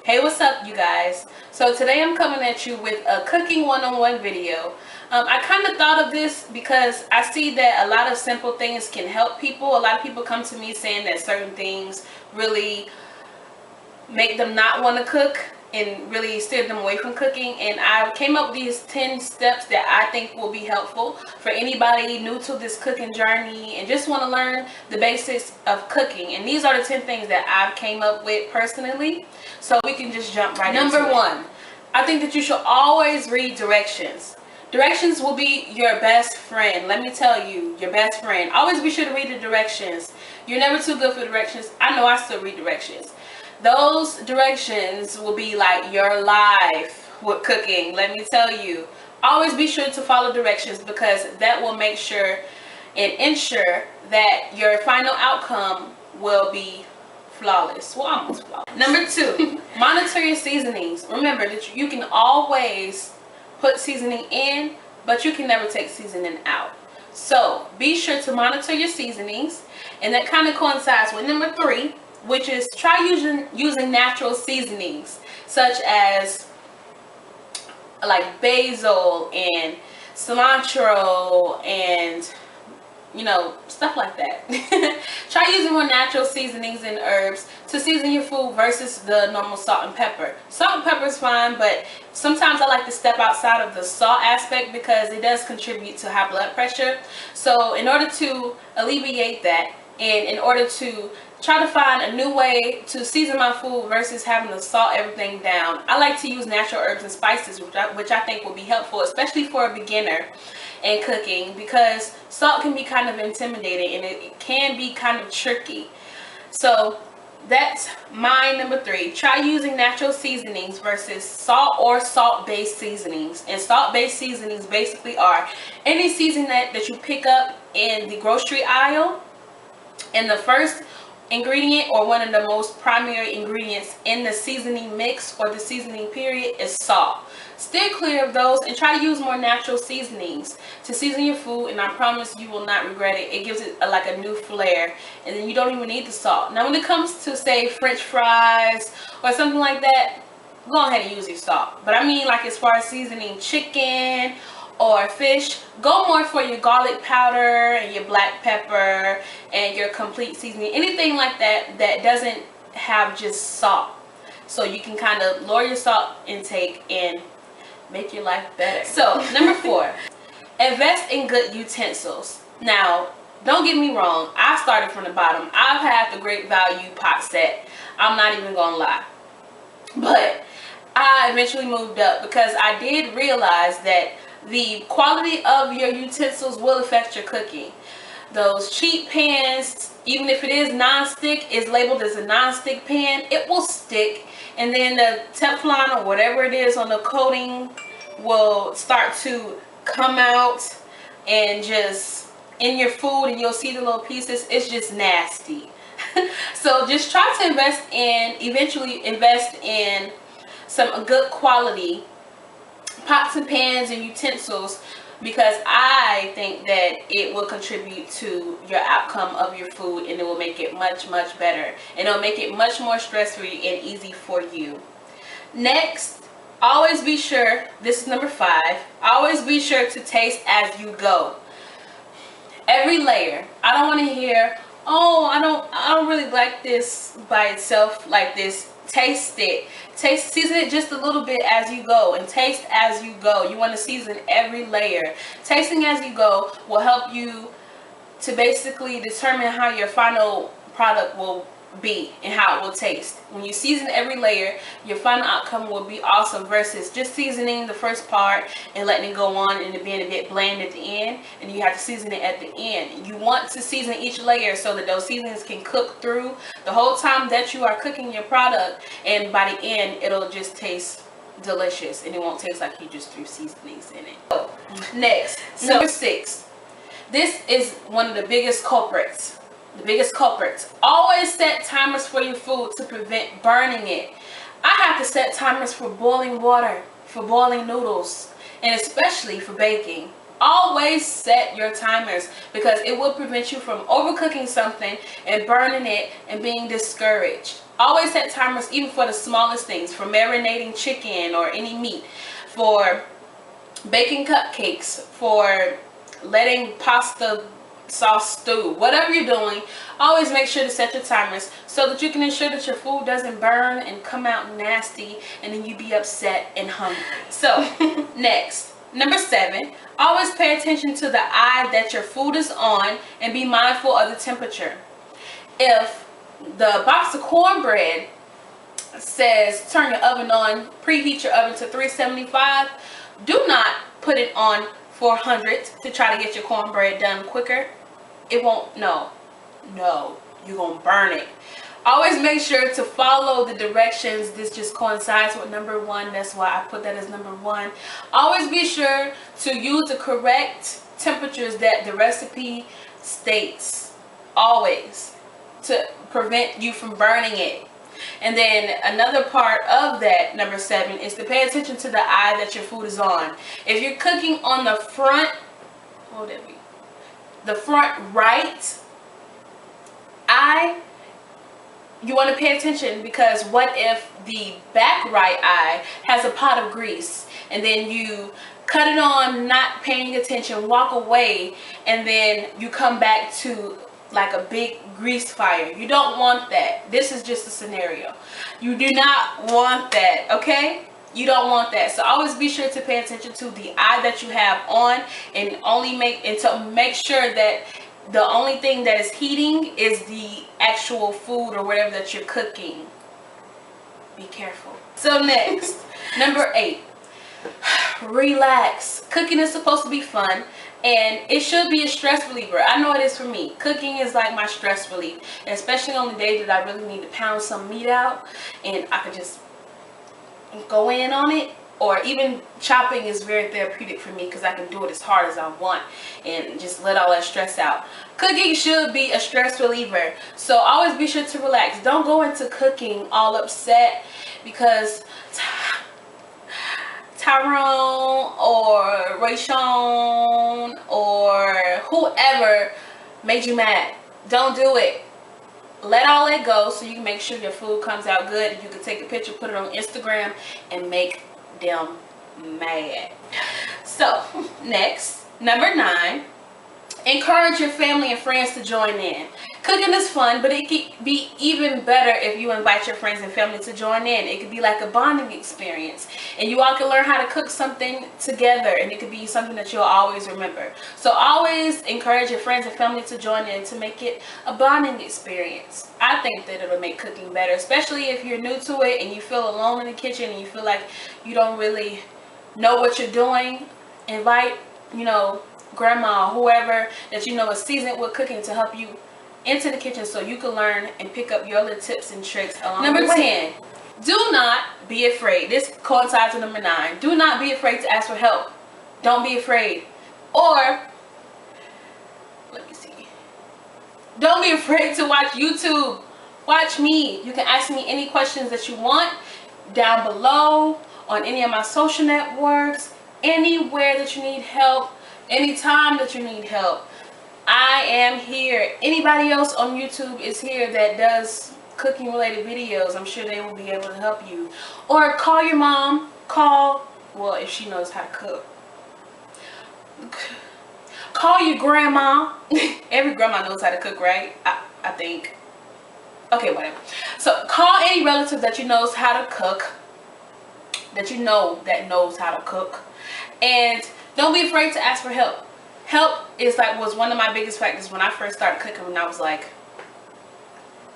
Hey, what's up, you guys? So today I'm coming at you with a cooking one-on-one video. I kind of thought of this because I see that a lot of simple things can help people. A lot of people come to me saying that certain things really make them not want to cook and really steer them away from cooking, and I came up with these 10 steps that I think will be helpful for anybody new to this cooking journey and just want to learn the basics of cooking. And these are the 10 things that I've came up with personally, so we can just jump right into it. Number one, I think that you should always read directions. Directions will be your best friend. Let me tell you, your best friend. Always be sure to read the directions. You're never too good for directions. I know I still read directions. Those directions will be like your life with cooking. Let me tell you, always be sure to follow directions, because that will make sure and ensure that your final outcome will be flawless. Well, almost flawless. Number two, monitor your seasonings. Remember that you can always put seasoning in, but you can never take seasoning out. So be sure to monitor your seasonings, and that kind of coincides with number three, which is try using natural seasonings such as like basil and cilantro and stuff like that. Try using more natural seasonings and herbs to season your food versus the normal salt and pepper. Salt and pepper is fine, but sometimes I like to step outside of the salt aspect because it does contribute to high blood pressure. So in order to alleviate that, and in order to try to find a new way to season my food versus having to salt everything down, I like to use natural herbs and spices, which I think will be helpful, especially for a beginner in cooking, because salt can be kind of intimidating and it can be kind of tricky. So that's my number three. Try using natural seasonings versus salt or salt-based seasonings. And salt-based seasonings basically are any seasoning that you pick up in the grocery aisle, and the first ingredient or one of the most primary ingredients in the seasoning mix or the seasoning period is salt. Steer clear of those and try to use more natural seasonings to season your food, and I promise you will not regret it. It gives it like a new flair, and then you don't even need the salt. Now when it comes to, say, French fries or something like that, go ahead and use your salt. But I mean, like, as far as seasoning chicken or fish, go more for your garlic powder and your black pepper and your complete seasoning, anything like that that doesn't have just salt, so you can kind of lower your salt intake and make your life better. So number four, invest in good utensils. Now don't get me wrong, I started from the bottom. I've had the Great Value pot set, I'm not even gonna lie, but I eventually moved up because I did realize that the quality of your utensils will affect your cooking. Those cheap pans, even if it is non-stick, is labeled as a non-stick pan, it will stick, and then the Teflon or whatever it is on the coating will start to come out and just in your food, and you'll see the little pieces. It's just nasty. So just try to eventually invest in some good quality pots and pans and utensils, because I think that it will contribute to your outcome of your food, and it will make it much better, and it'll make it much more stress-free and easy for you. Next, always be sure, this is number five, always be sure to taste as you go. Every layer. I don't want to hear, oh, I don't really like this by itself like this. Taste it. Season it just a little bit as you go, and taste as you go. You want to season every layer. Tasting as you go will help you to basically determine how your final product will be and how it will taste. When you season every layer, your final outcome will be awesome, versus just seasoning the first part and letting it go on and it being a bit bland at the end, and you have to season it at the end. You want to season each layer so that those seasonings can cook through the whole time that you are cooking your product, and by the end it'll just taste delicious, and it won't taste like you just threw seasonings in it. So, next, number six. This is one of the biggest culprits. Always set timers for your food to prevent burning it. I have to set timers for boiling water, for boiling noodles, and especially for baking. Always set your timers, because it will prevent you from overcooking something and burning it and being discouraged. Always set timers, even for the smallest things, for marinating chicken or any meat, for baking cupcakes, for letting pasta sauce stew, whatever you're doing. Always make sure to set your timers so that you can ensure that your food doesn't burn and come out nasty and then you be upset and hungry. So next, number 7, always pay attention to the eye that your food is on and be mindful of the temperature. If the box of cornbread says turn your oven on, preheat your oven to 375, do not put it on 400 to try to get your cornbread done quicker. It won't, no, you're gonna burn it. Always make sure to follow the directions. This just coincides with number 1. That's why I put that as number 1. Always be sure to use the correct temperatures that the recipe states, always, to prevent you from burning it. And then another part of that, number 7, is to pay attention to the eye that your food is on. If you're cooking on the front, the front right eye, you want to pay attention, because what if the back right eye has a pot of grease and then you cut it on, not paying attention, walk away, and then you come back to like a big grease fire. You don't want that. This is just a scenario. You do not want that, okay? You don't want that. So always be sure to pay attention to the eye that you have on, and to make sure that the only thing that is heating is the actual food or whatever that you're cooking. Be careful. So next, number 8, relax. Cooking is supposed to be fun, and it should be a stress reliever. I know it is for me. Cooking is like my stress relief, especially on the day that I really need to pound some meat out and I can just go in on it. Or even chopping is very therapeutic for me, because I can do it as hard as I want and just let all that stress out. Cooking should be a stress reliever, so always be sure to relax. Don't go into cooking all upset because Tyrone or Rayshawn or whoever made you mad. Don't do it. Let all that go so you can make sure your food comes out good, and you can take a picture, put it on Instagram, and make them mad. So next, number 9, encourage your family and friends to join in. Cooking is fun, but it could be even better if you invite your friends and family to join in. It could be like a bonding experience, and you all can learn how to cook something together, and it could be something that you'll always remember. So always encourage your friends and family to join in to make it a bonding experience. I think that it'll make cooking better, especially if you're new to it and you feel alone in the kitchen and you feel like you don't really know what you're doing. Invite, grandma or whoever that you know is seasoned with cooking to help you into the kitchen so you can learn and pick up your little tips and tricks along the way. Number 10, do not be afraid. This coincides with number 9. Do not be afraid to ask for help. Don't be afraid. Or, let me see. Don't be afraid to watch YouTube. Watch me. You can ask me any questions that you want down below on any of my social networks, anywhere that you need help, anytime that you need help. I am here. Anybody else on YouTube is here that does cooking related videos. I'm sure they will be able to help you. Or call your mom. Well, if she knows how to cook. Call your grandma. Every grandma knows how to cook, right? I think. Okay, whatever. So call any relative that you knows how to cook. That you know that knows how to cook. And don't be afraid to ask for help. Help was one of my biggest factors when I first started cooking, when I was like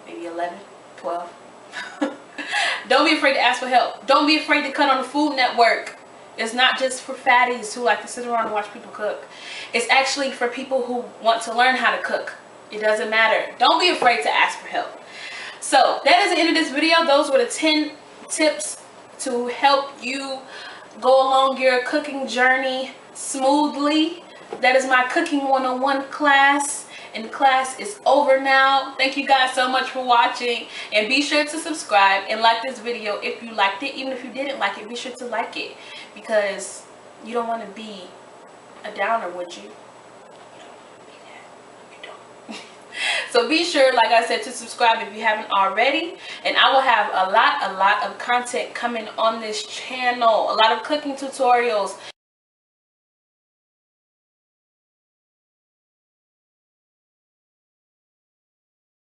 maybe 11, 12. Don't be afraid to ask for help. Don't be afraid to cut on the Food Network. It's not just for fatties who like to sit around and watch people cook. It's actually for people who want to learn how to cook. It doesn't matter. Don't be afraid to ask for help. So that is the end of this video. Those were the 10 tips to help you go along your cooking journey smoothly. That is my Cooking 101 class, and the class is over now. Thank you guys so much for watching, and be sure to subscribe and like this video if you liked it. Even if you didn't like it, be sure to like it, because you don't want to be a downer, would you? You don't want to be that. You don't. So be sure, like I said, to subscribe if you haven't already. And I will have a lot of content coming on this channel. A lot of cooking tutorials,